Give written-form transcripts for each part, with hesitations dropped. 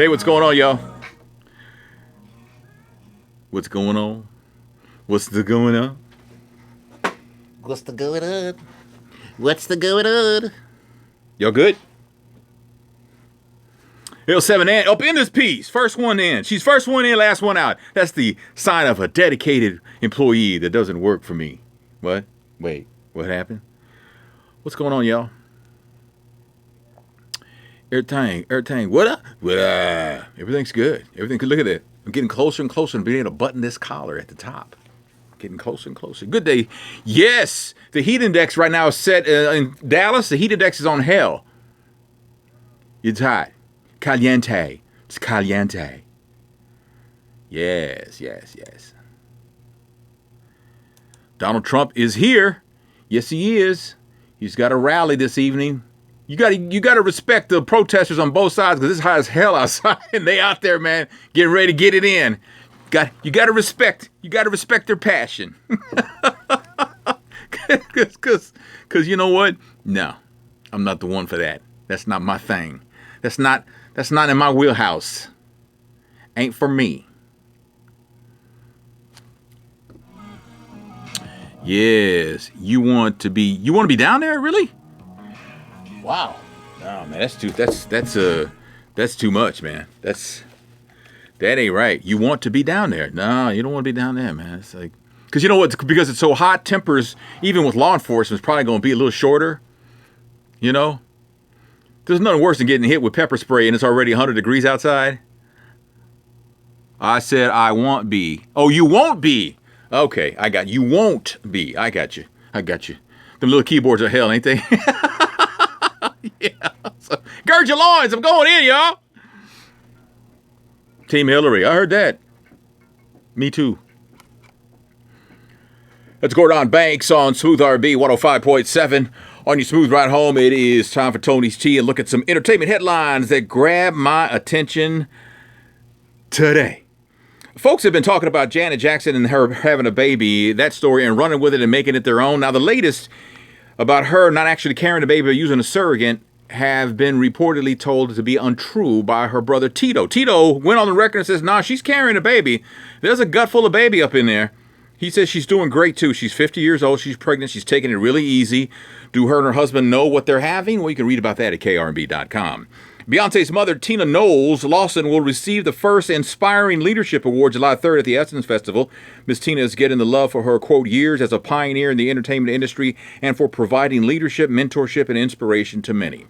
Hey, what's going on, y'all? What's going on? What's the going on? What's the going on? What's the going on? Y'all good? Hill 7 and up in this piece. First one in. She's first one in, last one out. That's the sign of a dedicated employee that doesn't work for me. What? Wait, what happened? What's going on, y'all? Everything. What up? What up? Everything's good. Everything good. Look at that. I'm getting closer and closer to being able to button this collar at the top. Getting closer and closer. Good day. Yes, the heat index right now is set in Dallas. The heat index is on hell. It's hot. Caliente. It's caliente. Yes. Donald Trump is here. Yes, he is. He's got a rally this evening. You gotta respect the protesters on both sides because it's hot as hell outside and they out there, man, getting ready to get it in. You gotta respect their passion. Cause you know what? No, I'm not the one for that. That's not my thing. That's not in my wheelhouse. Ain't for me. Yes, you want to be down there, really? Wow. No, man, that's too much, man. That ain't right. You want to be down there. No, you don't want to be down there, man. It's like, because you know what? Because it's so hot, tempers, even with law enforcement, is probably going to be a little shorter. You know? There's nothing worse than getting hit with pepper spray and it's already 100 degrees outside. I said I won't be. Oh, you won't be. Okay, I got you. Won't be. I got you. Them little keyboards are hell, ain't they? Yeah. So, gird your loins. I'm going in, y'all. Team Hillary. I heard that. Me too. Let's go down Banks on Smooth RB 105.7. On your smooth ride home, it is time for Tony's Tea and look at some entertainment headlines that grab my attention today. Folks have been talking about Janet Jackson and her having a baby, that story, and running with it and making it their own. Now, the latest about her not actually carrying the baby but using a surrogate have been reportedly told to be untrue by her brother Tito. Tito went on the record and says, nah, she's carrying a baby. There's a gut full of baby up in there. He says she's doing great too. She's 50 years old. She's pregnant. She's taking it really easy. Do her and her husband know what they're having? Well, you can read about that at krnb.com. Beyonce's mother, Tina Knowles Lawson, will receive the first Inspiring Leadership Award July 3rd at the Essence Festival. Miss Tina is getting the love for her, quote, years as a pioneer in the entertainment industry and for providing leadership, mentorship, and inspiration to many.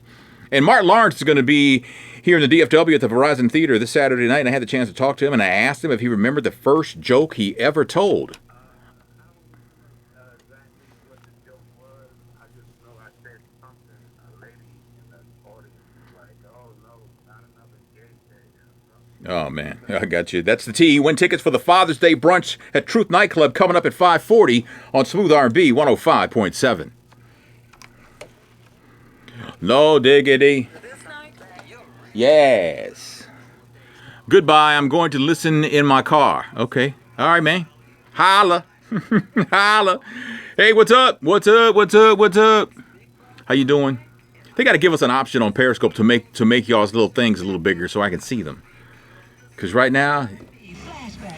And Martin Lawrence is going to be here in the DFW at the Verizon Theater this Saturday night, and I had the chance to talk to him, and I asked him if he remembered the first joke he ever told. Oh, man, I got you. That's the tea. Win tickets for the Father's Day brunch at Truth Nightclub coming up at 5:40 on Smooth R&B 105.7. No diggity. Yes. Goodbye. I'm going to listen in my car. Okay. All right, man. Holla. Holla. Hey, what's up? What's up? How you doing? They got to give us an option on Periscope to make y'all's little things a little bigger so I can see them. Because right now,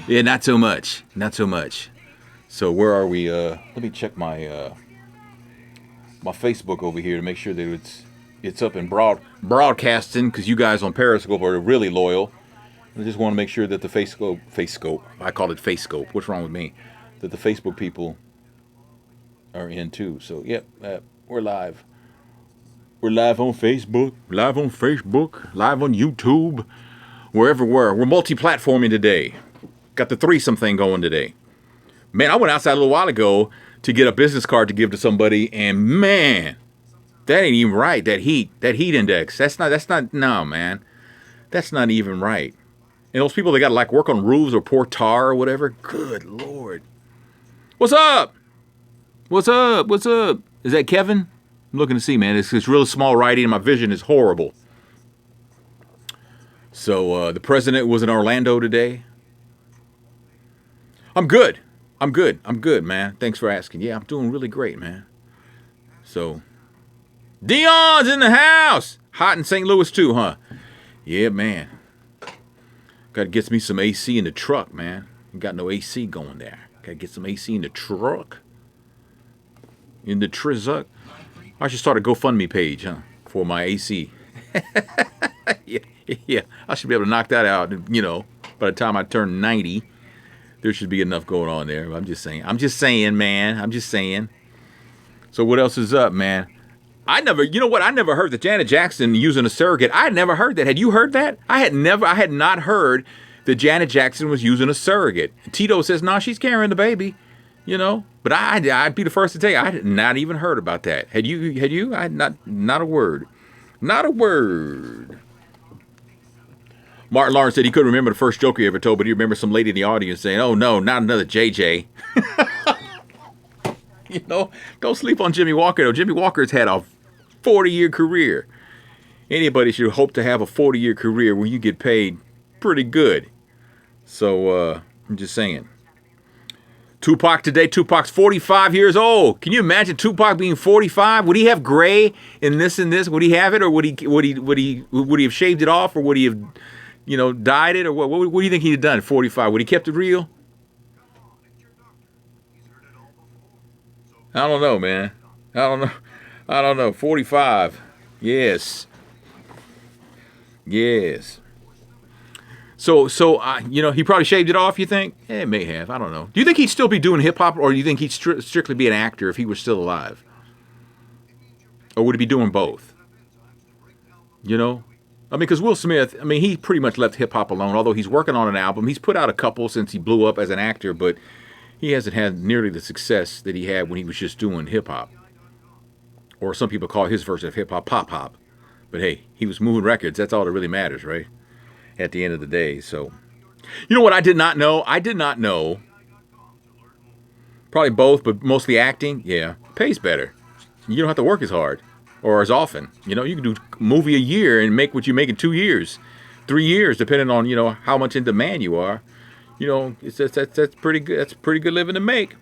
yeah, not so much. So where are we? Let me check my my Facebook over here to make sure that it's up in broadcasting, because you guys on Periscope are really loyal. I just want to make sure that the Facescope, I call it Facescope. What's wrong with me? That the Facebook people are in too. So, yep, we're live. We're live on Facebook, live on YouTube. We're everywhere. We're multi-platforming today. Got the threesome thing going today. Man, I went outside a little while ago to get a business card to give to somebody, and man, that ain't even right. That heat index. That's not, no, man. That's not even right. And those people that got to like work on roofs or pour tar or whatever, good Lord. What's up? Is that Kevin? I'm looking to see, man. It's really small writing and my vision is horrible. So the president was in Orlando today. I'm good, man. Thanks for asking. Yeah, I'm doing really great, man. So, Dion's in the house. Hot in St. Louis too, huh? Yeah, man. Got to get me some AC in the truck, man. Got no AC going there. Got to get some AC in the truck. In the Trizuck. I should start a GoFundMe page, huh? For my AC. yeah. I should be able to knock that out, by the time I turn 90. There should be enough going on there. I'm just saying, man. I'm just saying. So what else is up, man? I never heard that Janet Jackson using a surrogate. I had never heard that. Had you heard that? I had not heard that Janet Jackson was using a surrogate. Tito says, no, she's carrying the baby, But I'd be the first to tell you, I had not even heard about that. Had you? I had not a word. Not a word. Martin Lawrence said he couldn't remember the first joke he ever told, but he remembered some lady in the audience saying, oh no, not another JJ. Don't sleep on Jimmy Walker, though. Jimmy Walker's had a 40-year career. Anybody should hope to have a 40-year career where you get paid pretty good. So, I'm just saying. Tupac today, Tupac's 45 years old. Can you imagine Tupac being 45? Would he have gray in this and this? Would he have it, or would he have shaved it off, or would he have, dyed it, or what? What do you think he'd have done at 45? Would he kept it real? I don't know, man. I don't know. 45. Yes. So he probably shaved it off, you think? It may have. I don't know. Do you think he'd still be doing hip-hop, or do you think he'd strictly be an actor if he was still alive? Or would he be doing both? Because Will Smith, he pretty much left hip-hop alone, although he's working on an album. He's put out a couple since he blew up as an actor, but he hasn't had nearly the success that he had when he was just doing hip-hop. Or some people call his version of hip-hop pop-hop. But hey, he was moving records. That's all that really matters, right? At the end of the day. So, you know what I did not know? Probably both, but mostly acting. Yeah, pays better. You don't have to work as hard or as often. You can do a movie a year and make what you make in 2 years, 3 years, depending on how much in demand you are. That's pretty good. That's pretty good living to make.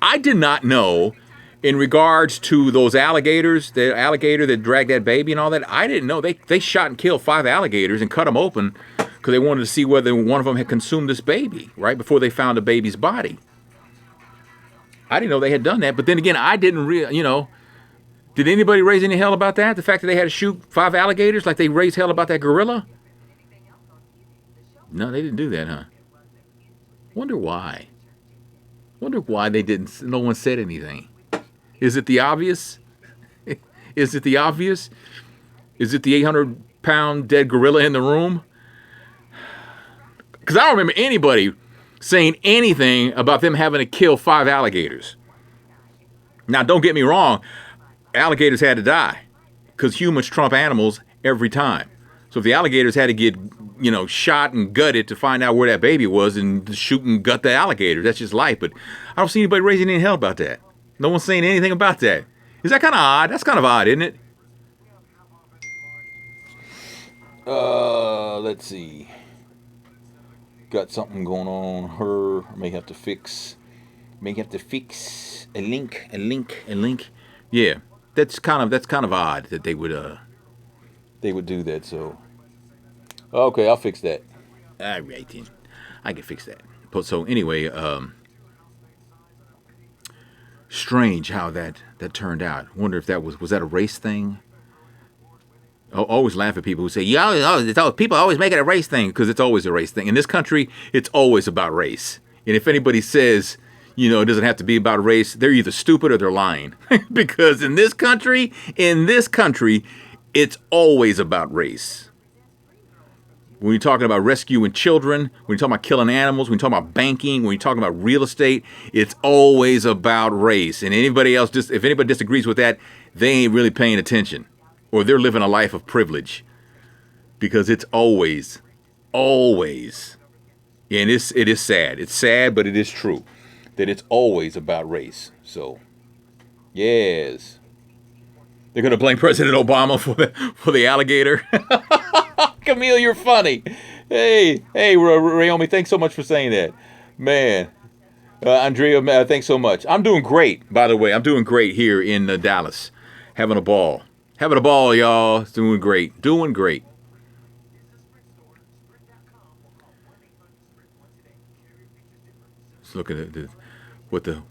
I did not know. In regards to those alligators, the alligator that dragged that baby and all that, I didn't know. They shot and killed 5 alligators and cut them open because they wanted to see whether one of them had consumed this baby, right, before they found the baby's body. I didn't know they had done that. But then again, I didn't did anybody raise any hell about that? The fact that they had to shoot 5 alligators like they raised hell about that gorilla? No, they didn't do that, huh? Wonder why. They didn't. No one said anything. Is it the obvious? Is it the 800-pound dead gorilla in the room? Because I don't remember anybody saying anything about them having to kill 5 alligators. Now, don't get me wrong. Alligators had to die because humans trump animals every time. So if the alligators had to get, shot and gutted to find out where that baby was and shoot and gut the alligator, that's just life. But I don't see anybody raising any hell about that. No one's saying anything about that. Is that kind of odd? That's kind of odd, isn't it? Let's see. Got something going on her. May have to fix a link. Yeah, that's kind of odd that they would do that. So, okay, I'll fix that. All right, then. I can fix that. But so anyway, strange how that turned out. Wonder if that was that a race thing? I always laugh at people who say, people always make it a race thing, because it's always a race thing. In this country, it's always about race. And if anybody says, it doesn't have to be about race, they're either stupid or they're lying. Because in this country, it's always about race. When you're talking about rescuing children, when you're talking about killing animals, when you're talking about banking, when you're talking about real estate, it's always about race. And if anybody disagrees with that, they ain't really paying attention, or they're living a life of privilege, because it's always. And it is sad. It's sad, but it is true that it's always about race. So, yes. They're going to blame President Obama for the alligator. Camille, you're funny. Hey, Rayomi, thanks so much for saying that. Man. Andrea, thanks so much. I'm doing great, by the way. I'm doing great here in Dallas. Having a ball, y'all. Doing great. Let's look at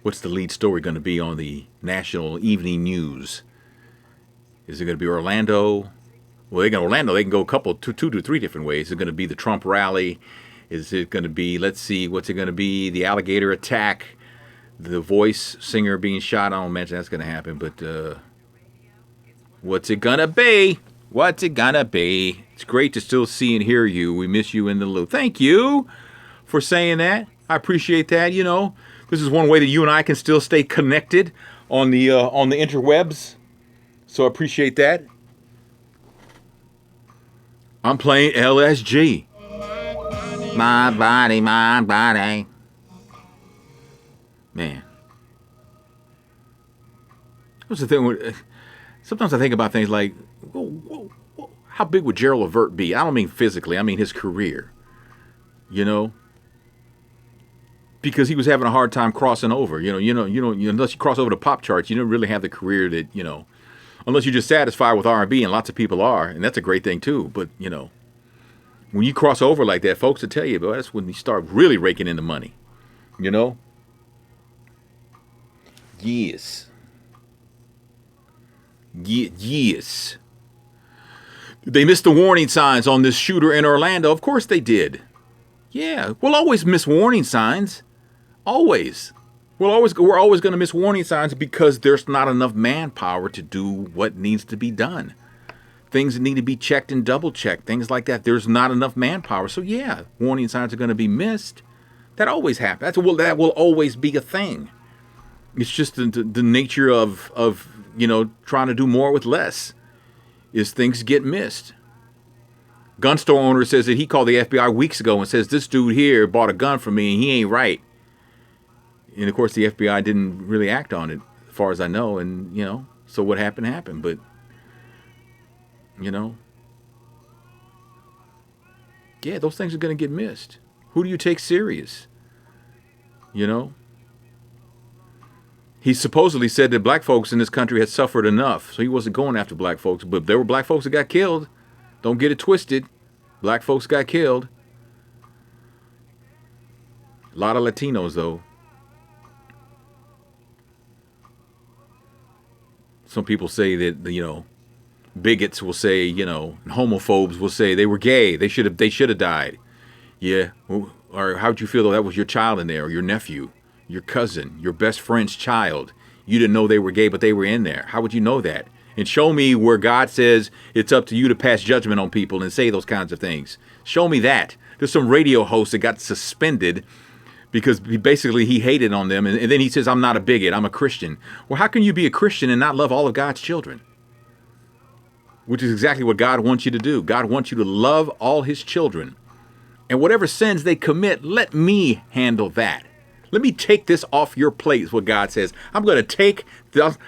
what's the lead story going to be on the national evening news. Is it going to be Orlando? Well, Orlando. They can go two to three different ways. Is it going to be the Trump rally? Is it going to be, let's see, what's it going to be? The alligator attack, the Voice singer being shot. I don't imagine that's going to happen, but what's it going to be? What's it going to be? It's great to still see and hear you. We miss you in the loop. Thank you for saying that. I appreciate that. You know, this is one way that you and I can still stay connected on the interwebs. So I appreciate that. I'm playing LSG. My body, my body. Man. What's the thing? Sometimes I think about things like, how big would Gerald Levert be? I don't mean physically. I mean his career. You know? Because he was having a hard time crossing over. Unless you cross over the pop charts, you don't really have the career that, unless you're just satisfied with R&B, and lots of people are, and that's a great thing too. But, when you cross over like that, folks will tell you, but that's when you start really raking in the money. Yes. Yes. They missed the warning signs on this shooter in Orlando. Of course they did. Yeah, we'll always miss warning signs. Always. We're always going to miss warning signs because there's not enough manpower to do what needs to be done. Things that need to be checked and double checked, things like that. There's not enough manpower. So yeah, warning signs are going to be missed. That always happens. That will always be a thing. It's just the nature of trying to do more with less. Is things get missed. Gun store owner says that he called the FBI weeks ago and says this dude here bought a gun from me and he ain't right. And of course the FBI didn't really act on it, as far as I know. And so what happened. But yeah, those things are going to get missed. Who do you take serious? He supposedly said that black folks in this country had suffered enough, so he wasn't going after black folks. But there were black folks that got killed. Don't get it twisted. Black folks got killed. A lot of Latinos, though. Some people say that, bigots will say, homophobes will say they were gay. They should have died. Yeah. Or how'd you feel though that was your child in there, or your nephew, your cousin, your best friend's child? You didn't know they were gay, but they were in there. How would you know that? And show me where God says it's up to you to pass judgment on people and say those kinds of things. Show me that. There's some radio host that got suspended because he hated on them. And then he says, I'm not a bigot, I'm a Christian. Well, how can you be a Christian and not love all of God's children? Which is exactly what God wants you to do. God wants you to love all his children. And whatever sins they commit, let me handle that. Let me take this off your plate, is what God says. I'm going to take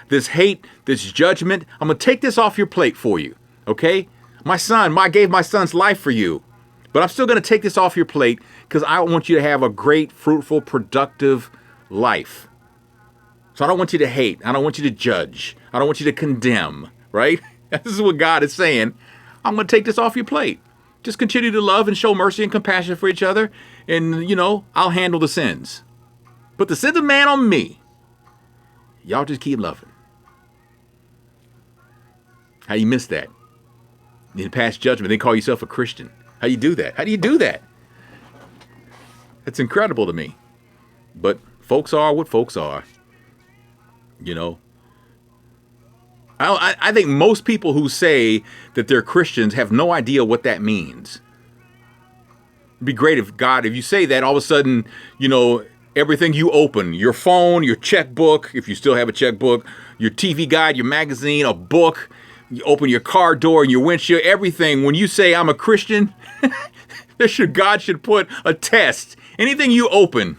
this hate, this judgment. I'm going to take this off your plate for you. Okay? I gave my son's life for you. But I'm still going to take this off your plate because I want you to have a great, fruitful, productive life. So I don't want you to hate. I don't want you to judge. I don't want you to condemn. Right? This is what God is saying. I'm going to take this off your plate. Just continue to love and show mercy and compassion for each other. And, I'll handle the sins. Put the sins of man on me. Y'all just keep loving. How you miss that? You pass judgment, then call yourself a Christian. How you do that? How do you do that? It's incredible to me. But folks are what folks are. I think most people who say that they're Christians have no idea what that means. It'd be great if you say that, all of a sudden, everything you open, your phone, your checkbook, if you still have a checkbook, your TV guide, your magazine, a book, you open your car door and your windshield, everything. When you say I'm a Christian, God should put a test. Anything you open,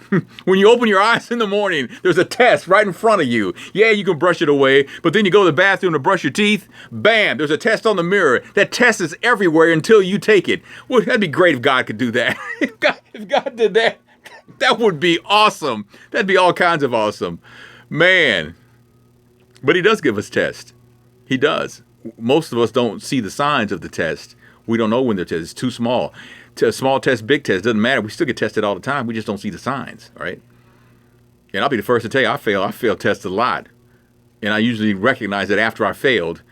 when you open your eyes in the morning, there's a test right in front of you. Yeah, you can brush it away, but then you go to the bathroom to brush your teeth. Bam, there's a test on the mirror. That test is everywhere until you take it. Well, that'd be great if God could do that. If God did that, that would be awesome. That'd be all kinds of awesome. Man. But he does give us tests. He does. Most of us don't see the signs of the test. We don't know when the test is too small. Small test, big test, doesn't matter. We still get tested all the time. We just don't see the signs, right? And I'll be the first to tell you, I failed tests a lot. And I usually recognize it after I failed.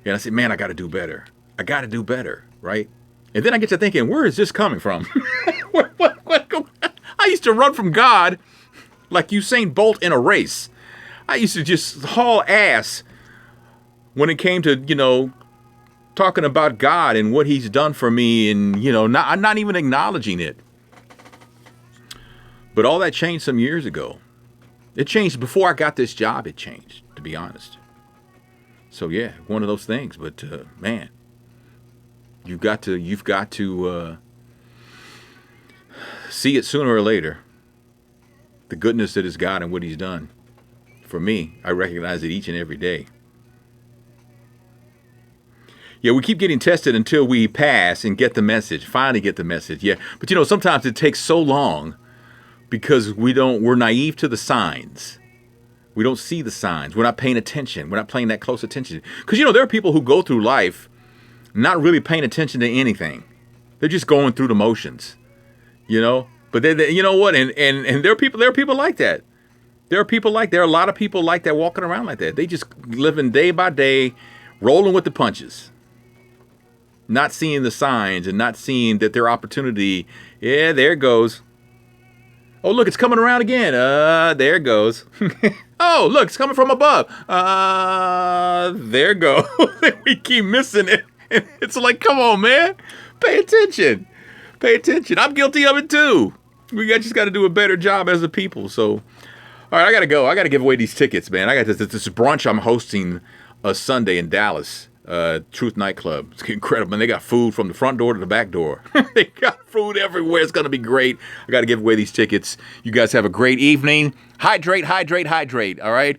And I say, man, I got to do better. I got to do better, right? And then I get to thinking, where is this coming from? what? I used to run from God like Usain Bolt in a race. I used to just haul ass when it came to, talking about God and what he's done for me and, not even acknowledging it. But all that changed some years ago. It changed before I got this job. It changed, to be honest. So yeah, one of those things. But man, you've got to see it sooner or later. The goodness that is God and what he's done. For me, I recognize it each and every day. Yeah, we keep getting tested until we pass and get the message. Finally get the message. Yeah, but sometimes it takes so long because we're naive to the signs. We don't see the signs. We're not paying attention. We're not paying that close attention. Because, there are people who go through life not really paying attention to anything. They're just going through the motions, But they you know what? And there are people like that. There are a lot of people like that walking around like that. They just living day by day, rolling with the punches. Not seeing the signs and not seeing that their opportunity, yeah, there it goes. Oh, look, it's coming around again. There it goes. Oh, look, it's coming from above. There it goes. We keep missing it. It's like, come on, man. Pay attention. Pay attention. I'm guilty of it too. Just got to do a better job as a people. So, all right, I got to go. I got to give away these tickets, man. I got this brunch I'm hosting a Sunday in Dallas. Truth Nightclub. It's incredible. And they got food from the front door to the back door. They got food everywhere. It's going to be great. I got to give away these tickets. You guys have a great evening. Hydrate. All right.